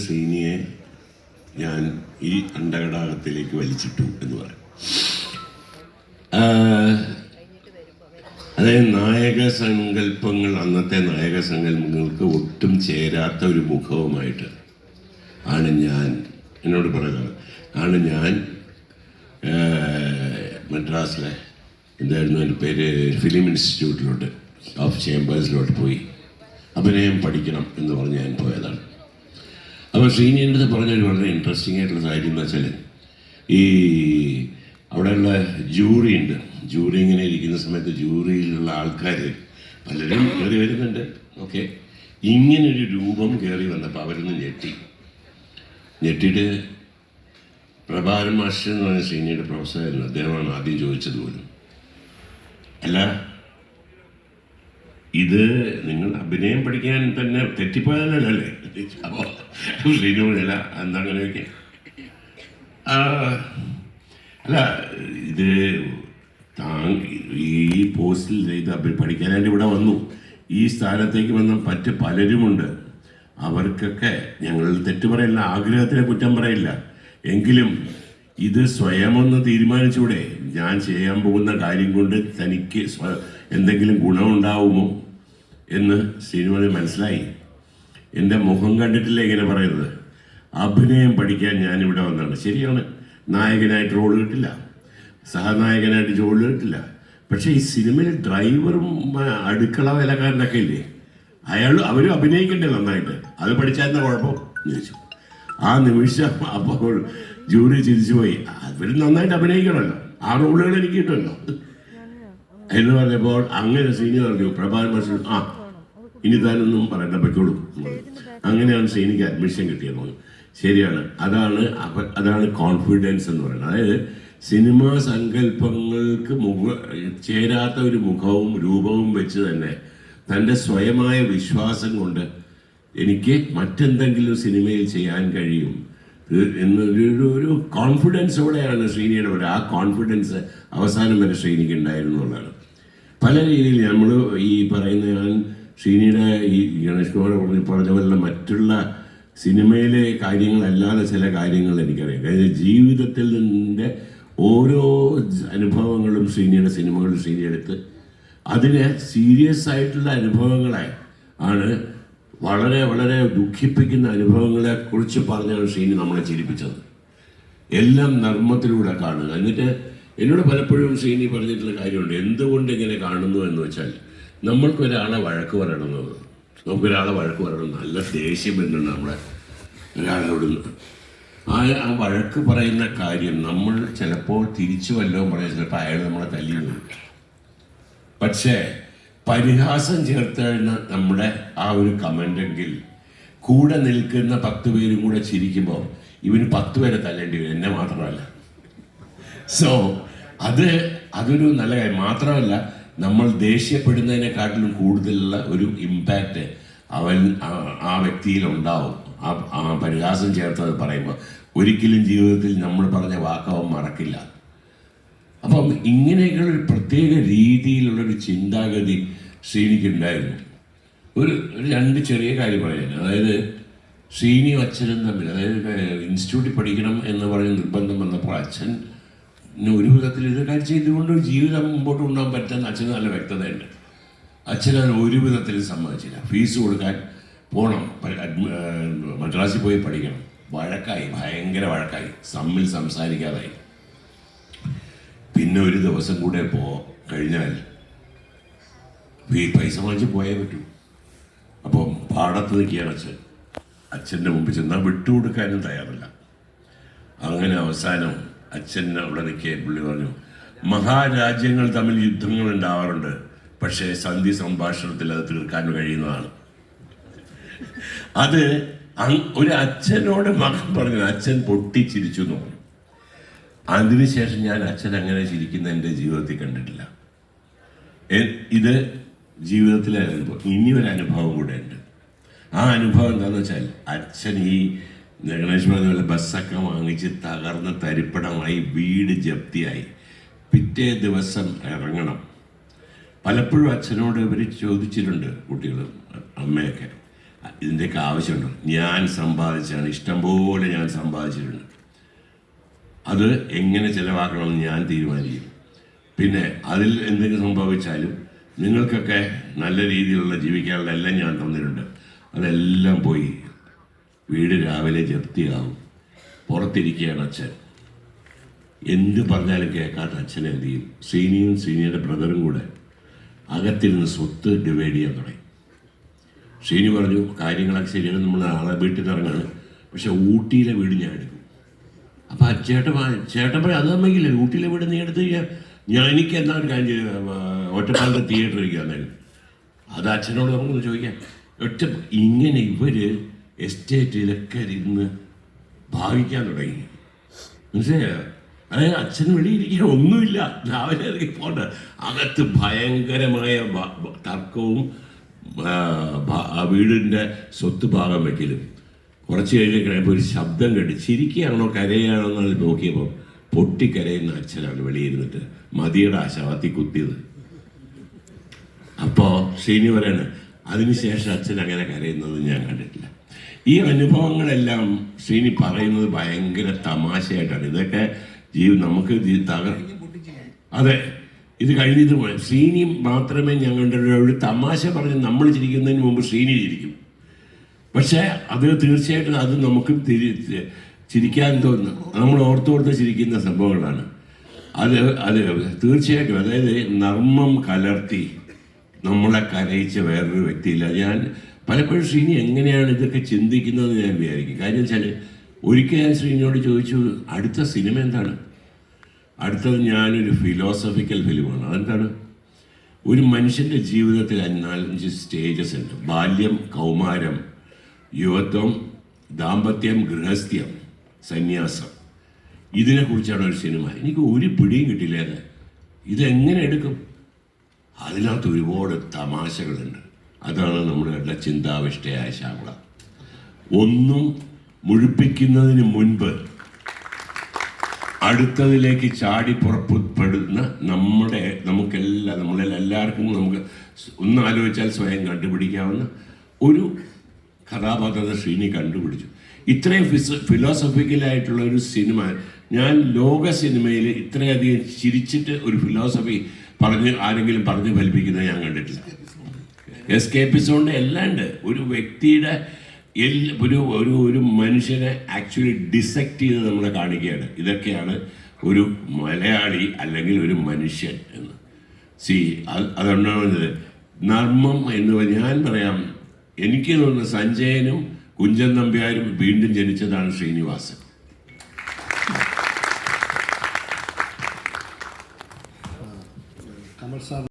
ശ്രീനിയെ ഞാൻ ഈ അണ്ടകടാകത്തിലേക്ക് വലിച്ചിട്ടു എന്ന് പറയും. അതായത് നായക സങ്കല്പങ്ങൾ, അന്നത്തെ നായക സങ്കല്പങ്ങൾക്ക് ഒട്ടും ചേരാത്ത ഒരു മുഖവുമായിട്ട് ആണ് ഞാൻ, എന്നോട് പറയുന്നത് ആണ് ഞാൻ മദ്രാസിലെ എന്തായിരുന്നു എൻ്റെ പേര്, ഫിലിം ഇൻസ്റ്റിറ്റ്യൂട്ടിലോട്ട് ഓഫ് ചേംബേഴ്സിലോട്ട് പോയി അഭിനയം പഠിക്കണം എന്ന് പറഞ്ഞ് ഞാൻ പോയതാണ്. അപ്പോൾ ശ്രീനി എൻ്റെ അടുത്ത് പറഞ്ഞൊരു വളരെ ഇൻട്രസ്റ്റിംഗ് ആയിട്ടുള്ള കാര്യം എന്ന് വെച്ചാൽ, ഈ അവിടെയുള്ള ജൂറി ഉണ്ട്. ജൂറി ഇങ്ങനെ ഇരിക്കുന്ന സമയത്ത് ജൂറിയിലുള്ള ആൾക്കാർ പലരും കയറി വരുന്നുണ്ട്. ഓക്കെ, ഇങ്ങനൊരു രൂപം കയറി വന്നപ്പോൾ അവരൊന്ന് ഞെട്ടിയിട്ട് പ്രഭാകരൻ മാസ്റ്റർ എന്ന് പറഞ്ഞ ശ്രീനിയുടെ പ്രൊഫസറായിരുന്നു. അദ്ദേഹമാണ് ആദ്യം ചോദിച്ചത് പോലും, അല്ല ഇത് നിങ്ങൾ അഭിനയം പഠിക്കാൻ തന്നെ തെറ്റിപ്പോയാലല്ലേ? അപ്പോൾ ശ്രീനിയോടല്ല എന്താ അങ്ങനെയൊക്കെ, അല്ല ഇത് ഈ പോസ്റ്റിൽ ഇത് പഠിക്കാനായിട്ട് ഇവിടെ വന്നു, ഈ സ്ഥാനത്തേക്ക് വന്ന മറ്റ് പലരുമുണ്ട്, അവർക്കൊക്കെ ഞങ്ങൾ തെറ്റ് പറയില്ല, ആഗ്രഹത്തിനെ കുറ്റം പറയില്ല, എങ്കിലും ഇത് സ്വയം ഒന്ന് തീരുമാനിച്ചൂടെ? ഞാൻ ചെയ്യാൻ പോകുന്ന കാര്യം കൊണ്ട് തനിക്ക് എന്തെങ്കിലും ഗുണമുണ്ടാവുമോ എന്ന് ശ്രീനിവാസന് മനസ്സിലായി. എൻ്റെ മുഖം കണ്ടിട്ടില്ല ഇങ്ങനെ പറയുന്നത്. അഭിനയം പഠിക്കാൻ ഞാനിവിടെ വന്നതാണ്. ശരിയാണ്, നായകനായിട്ട് റോൾ കിട്ടില്ല, സഹനായകനായിട്ട് റോൾ കിട്ടില്ല, പക്ഷേ ഈ സിനിമയിൽ ഡ്രൈവറും അടുക്കള വിലക്കാരനൊക്കെ ഇല്ലേ, അവരും അഭിനയിക്കണ്ടേ നന്നായിട്ട്, അത് പഠിച്ചായിരുന്ന കുഴപ്പം എന്ന് ചോദിച്ചു. ആ നിമിഷം അപ്പോൾ ജൂറി ചിരിച്ചുപോയി, അവർ നന്നായിട്ട് അഭിനയിക്കണമല്ലോ, ആ റോളുകൾ എനിക്ക് കിട്ടുമല്ലോ എന്ന് പറഞ്ഞപ്പോൾ അങ്ങനെ ശ്രീനി പറഞ്ഞു, പ്രഭാകരൻ മാസ്റ്റർ ഇനി താനൊന്നും പറയണ്ട, പൊയ്ക്കോളൂ. അങ്ങനെയാണ് ശ്രീനിക്ക് അഡ്മിഷൻ കിട്ടിയത്. ശരിയാണ്, അതാണ് കോൺഫിഡൻസ് എന്ന് പറയുന്നത്. അതായത് സിനിമാ സങ്കല്പങ്ങൾക്ക് ചേരാത്ത ഒരു മുഖവും രൂപവും വെച്ച് തന്നെ തൻ്റെ സ്വയമായ വിശ്വാസം കൊണ്ട് എനിക്ക് മറ്റെന്തെങ്കിലും സിനിമയിൽ ചെയ്യാൻ കഴിയും എന്നൊരു കോൺഫിഡൻസോടെയാണ് ശ്രീനിയുടെ ഒരു, ആ കോൺഫിഡൻസ് അവസാനം വരെ ശ്രീനിക്ക് ഉണ്ടായിരുന്നു എന്നുള്ളതാണ്. പല രീതിയിൽ നമ്മൾ ഈ പറയുന്ന, ഞാൻ ശ്രീനിയുടെ ഈ ഗണേഷ് കുമാർ പറഞ്ഞ പോലുള്ള മറ്റുള്ള സിനിമയിലെ കാര്യങ്ങളല്ലാതെ ചില കാര്യങ്ങൾ എനിക്കറിയാം. അതായത് ജീവിതത്തിൽ നിന്നിൻ്റെ ഓരോ അനുഭവങ്ങളും ശ്രീനിയുടെ സിനിമകളും ശ്രീനി എടുത്ത് അതിനെ സീരിയസ് ആയിട്ടുള്ള അനുഭവങ്ങളെ ആണ്, വളരെ വളരെ ദുഃഖിപ്പിക്കുന്ന അനുഭവങ്ങളെ കുറിച്ച് പറഞ്ഞാണ് ശ്രീനി നമ്മളെ ചിരിപ്പിച്ചത്. എല്ലാം നർമ്മത്തിലൂടെ കാണുക. എന്നിട്ട് എന്നോട് പലപ്പോഴും ശ്രീനി പറഞ്ഞിട്ടുള്ള കാര്യമുണ്ട്, എന്തുകൊണ്ട് ഇങ്ങനെ കാണുന്നു എന്ന് വെച്ചാൽ, നമുക്കൊരാളെ വഴക്ക് പറയണമെന്നത്, നമുക്കൊരാളെ വഴക്ക് പറയണം, നല്ല ദേഷ്യം വരുന്നുണ്ട് നമ്മളെ ഒരാളോട്, ആ വഴക്ക് പറയുന്ന കാര്യം നമ്മൾ ചിലപ്പോൾ തിരിച്ചു വല്ലതും പറയാം, ചിലപ്പോൾ അയാൾ നമ്മളെ തല്ലിയുന്നു. പക്ഷേ പരിഹാസം ചേർത്തഴിഞ്ഞ നമ്മുടെ ആ ഒരു കമൻ്റെങ്കിൽ കൂടെ നിൽക്കുന്ന 10 പേരും കൂടെ ചിരിക്കുമ്പോൾ ഇവന് 10 പേരെ തല്ലേണ്ടി വരും, എന്നെ മാത്രമല്ല. സോ അതൊരു നല്ല കാര്യം മാത്രമല്ല, നമ്മൾ ദേഷ്യപ്പെടുന്നതിനെക്കാട്ടിലും കൂടുതലുള്ള ഒരു ഇമ്പാക്റ്റ് ആ വ്യക്തിയിൽ ഉണ്ടാവും. ആ പരിഹാസം ചേർത്തത് പറയുമ്പോൾ ഒരിക്കലും ജീവിതത്തിൽ നമ്മൾ പറഞ്ഞ വാക്കവൻ മറക്കില്ല. അപ്പം ഇങ്ങനെയൊക്കെയുള്ള ഒരു പ്രത്യേക രീതിയിലുള്ളൊരു ചിന്താഗതി ശ്രീനിക്ക് ഉണ്ടായിരുന്നു. ഒരു 2 ചെറിയ കാര്യം പറയാൻ, അതായത് ശ്രീനിയും അച്ഛനും തമ്മിൽ, അതായത് ഇൻസ്റ്റിറ്റ്യൂട്ടിൽ പഠിക്കണം എന്ന് പറഞ്ഞ് നിർബന്ധം വന്നപ്പോൾ അച്ഛൻ ഒരു വിധത്തിൽ ഇത് കാര്യം ചെയ്തുകൊണ്ട് ജീവിതം മുമ്പോട്ട് കൊണ്ടുപോകാൻ പറ്റുന്ന അച്ഛന് നല്ല വ്യക്തതയുണ്ട്. അച്ഛനത് ഒരു വിധത്തിലും സമ്മതിച്ചില്ല. ഫീസ് കൊടുക്കാൻ പോകണം, മദ്രാസിൽ പോയി പഠിക്കണം. വഴക്കായി, ഭയങ്കര വഴക്കായി, തമ്മിൽ സംസാരിക്കാതായി. പിന്നെ ഒരു ദിവസം കൂടെ കഴിഞ്ഞാൽ പൈസ വാങ്ങിച്ച് പോയേ പറ്റൂ. അപ്പം പാടത്ത് നിൽക്കുകയാണ് അച്ഛൻ്റെ മുമ്പിൽ ചെന്നാൽ വിട്ടുകൊടുക്കാനും തയ്യാറില്ല. അങ്ങനെ അവസാനം അച്ഛൻ അവിടെ നിൽക്കുക, പുള്ളി പറഞ്ഞു, മഹാരാജ്യങ്ങൾ തമ്മിൽ യുദ്ധങ്ങൾ ഉണ്ടാവാറുണ്ട്, പക്ഷേ സന്ധി സംഭാഷണത്തിൽ അത് തീർക്കാൻ കഴിയുന്നതാണ്. അത് ഒരു അച്ഛനോട് മകൻ പറഞ്ഞു, അച്ഛൻ പൊട്ടിച്ചിരിച്ചു എന്ന് പറഞ്ഞു. അതിനുശേഷം ഞാൻ അച്ഛൻ അങ്ങനെ ചിരിക്കുന്ന എൻ്റെ ജീവിതത്തിൽ കണ്ടിട്ടില്ല. ഇത് ജീവിതത്തിലെ അനുഭവം. ഇനിയൊരു അനുഭവം കൂടെ ഉണ്ട്. ആ അനുഭവം എന്താണെന്ന് വെച്ചാൽ, അച്ഛൻ ഈ ഗണേഷ് പറഞ്ഞ പോലെ ബസ്സൊക്കെ വാങ്ങിച്ച് തകർന്ന് തരിപ്പണമായി, വീട് ജപ്തിയായി, പിറ്റേ ദിവസം ഇറങ്ങണം. പലപ്പോഴും അച്ഛനോട് ഇവർ ചോദിച്ചിട്ടുണ്ട്, കുട്ടികളും അമ്മയൊക്കെ, ഇതിൻ്റെയൊക്കെ ആവശ്യമുണ്ടോ? ഞാൻ സമ്പാദിച്ചാണ്, ഇഷ്ടംപോലെ ഞാൻ സമ്പാദിച്ചിട്ടുണ്ട്. അത് എങ്ങനെ ചിലവാക്കണമെന്ന് ഞാൻ തീരുമാനിക്കും. പിന്നെ അതിൽ എന്തെങ്കിലും സംഭവിച്ചാലും നിങ്ങൾക്കൊക്കെ നല്ല രീതിയിലുള്ള ജീവിക്കാനുള്ള എല്ലാം ഞാൻ തന്നിട്ടുണ്ട്. അതെല്ലാം പോയി വീട് രാവിലെ ജപ്തിയാവും. പുറത്തിരിക്കുകയാണ് അച്ഛൻ. എന്ത് പറഞ്ഞാലും കേൾക്കാത്ത അച്ഛനെ എന്ത് ചെയ്യും? ശ്രീനിയും ശ്രീനിയുടെ ബ്രദറും കൂടെ അകത്തിരുന്ന് സ്വത്ത് ഡിവൈഡ് ചെയ്യാൻ തുടങ്ങി. ശ്രീനി പറഞ്ഞു, കാര്യങ്ങളൊക്കെ ശരിയാണ്, നമ്മൾ നാളെ വീട്ടിൽ നിന്ന് ഇറങ്ങാണ്, പക്ഷെ ഊട്ടിയിലെ വീട് ഞാൻ എടുക്കും. അപ്പം ചേട്ടൻ പറയും, അത് തമ്മിക്കില്ല, ഊട്ടിയിലെ വീട് നീ എടുത്ത് എനിക്ക് എന്താ ഒരു കാര്യം ഒറ്റപ്പാലത്തെ തിയേറ്റർ ഇരിക്കുക എന്നാലും അത് അച്ഛനോട് നമുക്കൊന്ന് ചോദിക്കാം. ഇങ്ങനെ ഇവർ എസ്റ്റേറ്റിലൊക്കെ ഇരുന്ന് ഭാവിക്കാൻ തുടങ്ങി. മനസ്സിലായോ? അതായത് അച്ഛൻ വെളിയിരിക്കുക ഒന്നുമില്ല, രാവിലെ ഇറങ്ങി പോണ്ട. അകത്ത് ഭയങ്കരമായ തർക്കവും വീടിൻ്റെ സ്വത്ത് ഭാഗം വയ്ക്കലും. കുറച്ച് കഴിഞ്ഞപ്പോൾ ഒരു ശബ്ദം കേട്ട് ചിരിക്കുകയാണോ കരയാണോ എന്ന് നോക്കിയപ്പോൾ പൊട്ടിക്കരയുന്ന അച്ഛനാണ് വെളിയിരുന്നിട്ട് മതിയുടെ ആ ശവത്തിൽ കുത്തിയത്. അപ്പോൾ ശ്രീനി പറയാണ്, അതിനുശേഷം അച്ഛൻ അങ്ങനെ കരയുന്നത് ഞാൻ കണ്ടിട്ടില്ല. ഈ അനുഭവങ്ങളെല്ലാം ശ്രീനി പറയുന്നത് ഭയങ്കര തമാശയായിട്ടാണ്. ഇതൊക്കെ നമുക്ക് അതെ, ഇത് കഴിഞ്ഞത് ശ്രീനി മാത്രമേ ഞങ്ങളുടെ ഒരു തമാശ പറഞ്ഞ് നമ്മൾ ചിരിക്കുന്നതിന് മുമ്പ് ശ്രീനി ചിരിക്കും. പക്ഷേ അത് തീർച്ചയായിട്ടും അത് നമുക്ക് ചിരിക്കാൻ തോന്നുന്നു. നമ്മൾ ഓർത്തോർത്ത് ചിരിക്കുന്ന സംഭവങ്ങളാണ് അത് തീർച്ചയായിട്ടും. അതായത് നർമ്മം കലർത്തി നമ്മളെ കരയിച്ച വേറൊരു വ്യക്തിയില്ല. ഞാൻ പലപ്പോഴും ശ്രീനി എങ്ങനെയാണ് ഇതൊക്കെ ചിന്തിക്കുന്നതെന്ന് ഞാൻ വിചാരിക്കും. കാര്യം വെച്ചാൽ ഒരിക്കൽ ഞാൻ ശ്രീനിയോട് ചോദിച്ചു, അടുത്ത സിനിമ എന്താണ്? അടുത്തത് ഞാനൊരു ഫിലോസഫിക്കൽ ഫിലിമാണ്. അതെന്താണ്? ഒരു മനുഷ്യൻ്റെ ജീവിതത്തിൽ 4-5 സ്റ്റേജസ് ഉണ്ട്. ബാല്യം, കൗമാരം, യുവത്വം, ദാമ്പത്യം, ഗൃഹസ്ഥ്യം, സന്യാസം. ഇതിനെക്കുറിച്ചാണ് ഒരു സിനിമ. എനിക്ക് ഒരു പിടിയും കിട്ടില്ല. ഇതെങ്ങനെ എടുക്കും? അതിനകത്ത് ഒരുപാട് തമാശകളുണ്ട്. അതാണ് നമ്മുടെ ചിന്താവിഷ്ടയായ ശ്യാമള. ഒന്നും മുഴുപ്പിക്കുന്നതിന് മുൻപ് അടുത്തതിലേക്ക് ചാടി പുറപ്പെടുന്ന നമ്മളെല്ലാവർക്കും നമുക്ക് ഒന്ന് ആലോചിച്ചാൽ സ്വയം കണ്ടുപിടിക്കാവുന്ന ഒരു കഥാപാത്രത്തെ ശ്രീനി കണ്ടുപിടിച്ചു. ഇത്രയും ഫിലോസഫിക്കലായിട്ടുള്ള ഒരു സിനിമ ഞാൻ ലോക സിനിമയിൽ ഇത്രയധികം ചിരിച്ചിട്ട് ഒരു ഫിലോസഫി ആരെങ്കിലും പറഞ്ഞ് ഫലിപ്പിക്കുന്നത് ഞാൻ കണ്ടിട്ടില്ല. എസ്കേപ്പിസോണ്ട് എല്ലാം ഉണ്ട്. ഒരു വ്യക്തിയുടെ ഒരു മനുഷ്യനെ ആക്ച്വലി ഡിസെക്റ്റ് ചെയ്ത് നമ്മളെ കാണിക്കുകയാണ്. ഇതൊക്കെയാണ് ഒരു മലയാളി അല്ലെങ്കിൽ ഒരു മനുഷ്യൻ എന്ന്. അതുകൊണ്ടാണ് നർമ്മം എന്ന് ഞാൻ പറയാം. എനിക്ക് തോന്നുന്നു സഞ്ജയനും കുഞ്ചൻ നമ്പ്യാരും വീണ്ടും ജനിച്ചതാണ് ശ്രീനിവാസൻ. കമൽ സാർ